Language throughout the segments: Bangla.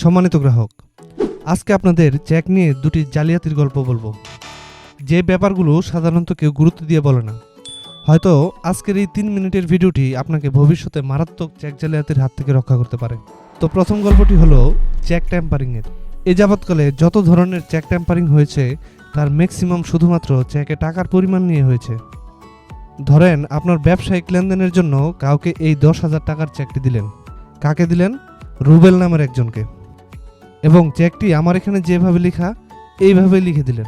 সম্মানিত গ্রাহক, আজকে আপনাদের চেক নিয়ে দুটি জালিয়াতির গল্প বলবো, যে ব্যাপারগুলো সাধারণত কেউ গুরুত্ব দিয়ে বলে না। হয়তো আজকের এই 3 মিনিটের ভিডিওটি আপনাকে ভবিষ্যতে মারাত্মক চেক জালিয়াতির হাত থেকে রক্ষা করতে পারে। তো প্রথম গল্পটি হলো চেক ট্যাম্পারিংয়ের। এ যাবৎকালে যত ধরনের চেক ট্যাম্পারিং হয়েছে তার ম্যাক্সিমাম শুধুমাত্র চেকে টাকার পরিমাণ নিয়ে হয়েছে। ধরেন আপনার ব্যবসায়িক লেনদেনের জন্য কাউকে এই 10,000 টাকার চেকটি দিলেন। কাকে দিলেন? রুবেল নামের একজনকে। এবং চেকটি আমার এখানে যেভাবে লেখা এইভাবে লিখে দিলেন।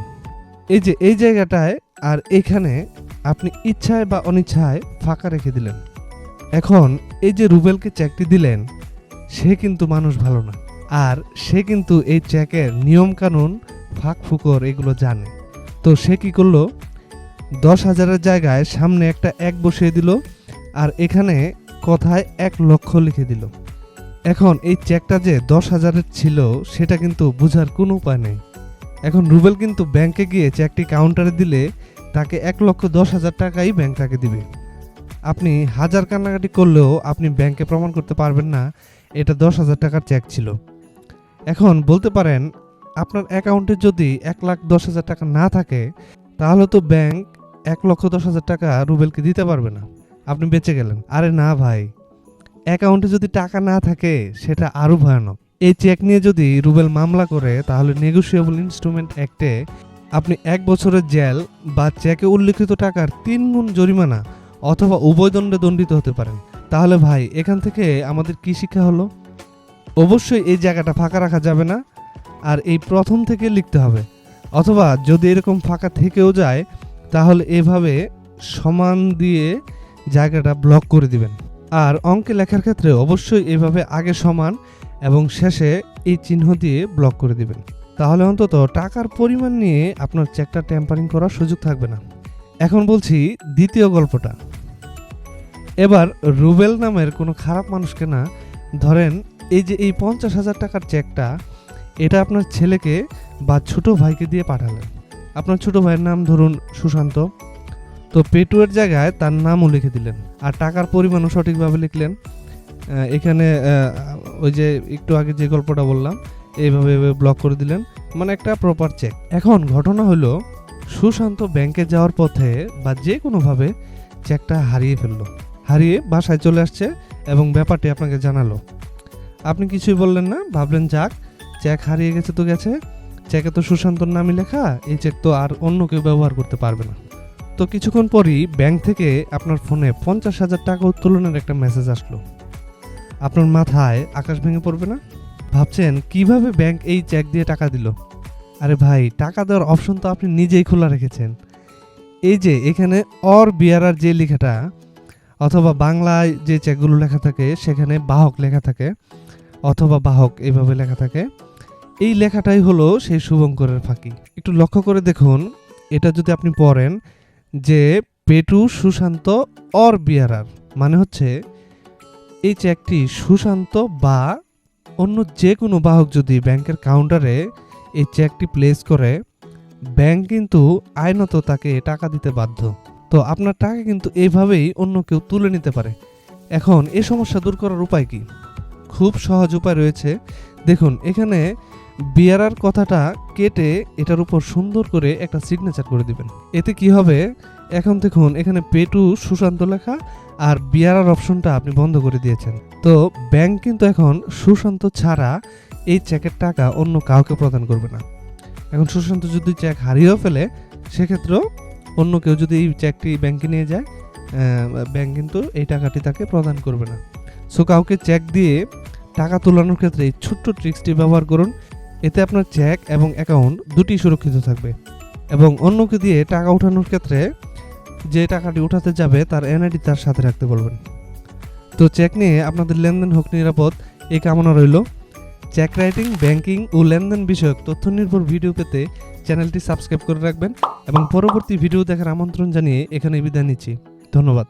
এই যে এই জায়গাটায় আর এখানে আপনি ইচ্ছায় বা অনিচ্ছায় ফাঁকা রেখে দিলেন। এখন এই যে রুবেলকে চেকটি দিলেন, সে কিন্তু মানুষ ভালো না, আর সে কিন্তু এই চেকের নিয়ম কানুন ফাঁক ফুকর এগুলো জানে। তো সে কি করলো, 10,000-এর জায়গায় সামনে একটা 1 বসিয়ে দিল, আর এখানে কথায় 1 লক্ষ লিখে দিল। এখন এই চেকটা যে 10,000-এর ছিল সেটা কিন্তু বোঝার কোনো উপায় নেই। এখন রুবেল কিন্তু ব্যাংকে গিয়ে চেকটি কাউন্টারে দিলে তাকে 1,10,000 টাকাই ব্যাংক তাকে দিবে। আপনি হাজার কান্নাকাটি করলেও আপনি ব্যাংকে প্রমাণ করতে পারবেন না এটা 10,000 টাকার চেক ছিল। এখন বলতে পারেন আপনার অ্যাকাউন্টে যদি 1,10,000 টাকা না থাকে তাহলে তো ব্যাংক 1,10,000 টাকা রুবেলকে দিতে পারবে না, আপনি বেঁচে গেলেন। আরে না ভাই, অ্যাকাউন্টে যদি টাকা না থাকে সেটা আরও ভয়ানক। এই চেক নিয়ে যদি রুবেল মামলা করে তাহলে নেগোশিয়েবল ইনস্ট্রুমেন্ট অ্যাক্টে আপনি 1 বছরের জেল বা চেকে উল্লিখিত টাকার 3 গুণ জরিমানা অথবা উভয় দণ্ডে দণ্ডিত হতে পারেন। তাহলে ভাই এখান থেকে আমাদের কি শিক্ষা হলো? অবশ্যই এই জায়গাটা ফাঁকা রাখা যাবে না, আর এই প্রথম থেকে লিখতে হবে। অথবা যদি এরকম ফাঁকা থেকেও যায় তাহলে এভাবে সমান দিয়ে জায়গাটা ব্লক করে দিবেন। আর অঙ্কে লেখার ক্ষেত্রে অবশ্যই এভাবে আগে সমান এবং শেষে এই চিহ্ন দিয়ে ব্লক করে দিবেন। তাহলে অন্তত টাকার পরিমাণ নিয়ে আপনার চেকটা ট্যাম্পারিং করার সুযোগ থাকবে না। এখন বলছি দ্বিতীয় গল্পটা। এবার রুবেল নামের কোনো খারাপ মানুষকে না, ধরেন এই যে এই 50,000 টাকার চেকটা এটা আপনার ছেলেকে বা ছোট ভাইকে দিয়ে পাঠালেন। আপনার ছোট ভাইয়ের নাম ধরুন সুশান্ত, তো পেটুয়ের জায়গায় তার নামও লিখে দিলেন আর টাকার পরিমাণও সঠিকভাবে লিখলেন। এখানে ওই যে একটু আগে যে গল্পটা বললাম এইভাবে ব্লক করে দিলেন, মানে একটা প্রপার চেক। এখন ঘটনা হলো সুশান্ত ব্যাংকে যাওয়ার পথে বা যে কোনোভাবে চেকটা হারিয়ে ফেললো, হারিয়ে বাসায় চলে আসছে এবং ব্যাপারটি আপনাকে জানালো। আপনি কিছুই বললেন না, ভাবলেন যাক চেক হারিয়ে গেছে তো গেছে, চেকে তো সুশান্তর নামই লেখা, এই চেক তো আর অন্য কেউ ব্যবহার করতে পারবে না। তো কিছুক্ষণ পরই ব্যাংক থেকে আপনার ফোনে 50,000 টাকা উত্তোলনের একটা মেসেজ আসলো। আপনার মাথায় আকাশ ভেঙে পড়বে না? ভাবছেন কিভাবে ব্যাংক এই চেক দিয়ে টাকা দিল? আরে ভাই, টাকা দেওয়ার অপশন তো আপনি নিজেই খোলা রেখেছেন। এই যে এখানে অর বিয়ারার যে লেখাটা, অথবা বাংলায় যে চেকগুলো লেখা থাকে সেখানে বাহক লেখা থাকে, অথবা বাহক এইভাবে লেখা থাকে। এই লেখাটাই হলো সেই শুভঙ্করের ফাঁকি। একটু লক্ষ্য করে দেখুন, এটা যদি আপনি পড়েন যে পেটু সুশান্ত অর বিয়ারার, মানে হচ্ছে এই চেকটি সুশান্ত বা অন্য যে কোনো বাহক যদি ব্যাংকের কাউন্টারে এই চেকটি প্লেস করে, ব্যাংক কিন্তু আইনত তাকে টাকা দিতে বাধ্য। তো আপনার টাকা কিন্তু এইভাবেই অন্য কেউ তুলে নিতে পারে। এখন এই সমস্যা দূর করার উপায় কি? খুব সহজ উপায় রয়েছে। দেখুন, এখানে বিয়ারার কথাটা কেটে এটার উপর সুন্দর করে একটা সিগনেচার করে দিবেন। এতে কি হবে, এখন দেখুন এখানে পেটু সুশান্ত লেখা আর বিয়ারার অপশনটা আপনি বন্ধ করে দিয়েছেন। তো ব্যাংক কিন্তু এখন সুশান্ত ছাড়া এই চেকের টাকা অন্য কাউকে প্রদান করবে না। এখন সুশান্ত যদি চেক হারিয়েও ফেলে সেক্ষেত্রেও অন্য কেউ যদি এই চেকটি ব্যাংকে নিয়ে যায়, ব্যাংক কিন্তু এই টাকাটি তাকে প্রদান করবে না। সো কাউকে চেক দিয়ে টাকা তোলানোর ক্ষেত্রে এই ছোট্ট ট্রিক্সটি ব্যবহার করুন। এতে আপনার চেক এবং অ্যাকাউন্ট দুটি সুরক্ষিত থাকবে, এবং অন্যকে দিয়ে টাকা ওঠানোর ক্ষেত্রে যে টাকাটি উঠাতে যাবে তার এনআইডি তার সাথে রাখতে বলবেন। তো চেক নিয়ে আপনাদের লেনদেন হোক নিরাপদ, এই কামনা রইল। চেক রাইটিং, ব্যাংকিং ও লেনদেন বিষয়ক তথ্য নির্ভর ভিডিও পেতে চ্যানেলটি সাবস্ক্রাইব করে রাখবেন এবং পরবর্তী ভিডিও দেখার আমন্ত্রণ জানিয়ে এখানে বিদায় নিচ্ছি। ধন্যবাদ।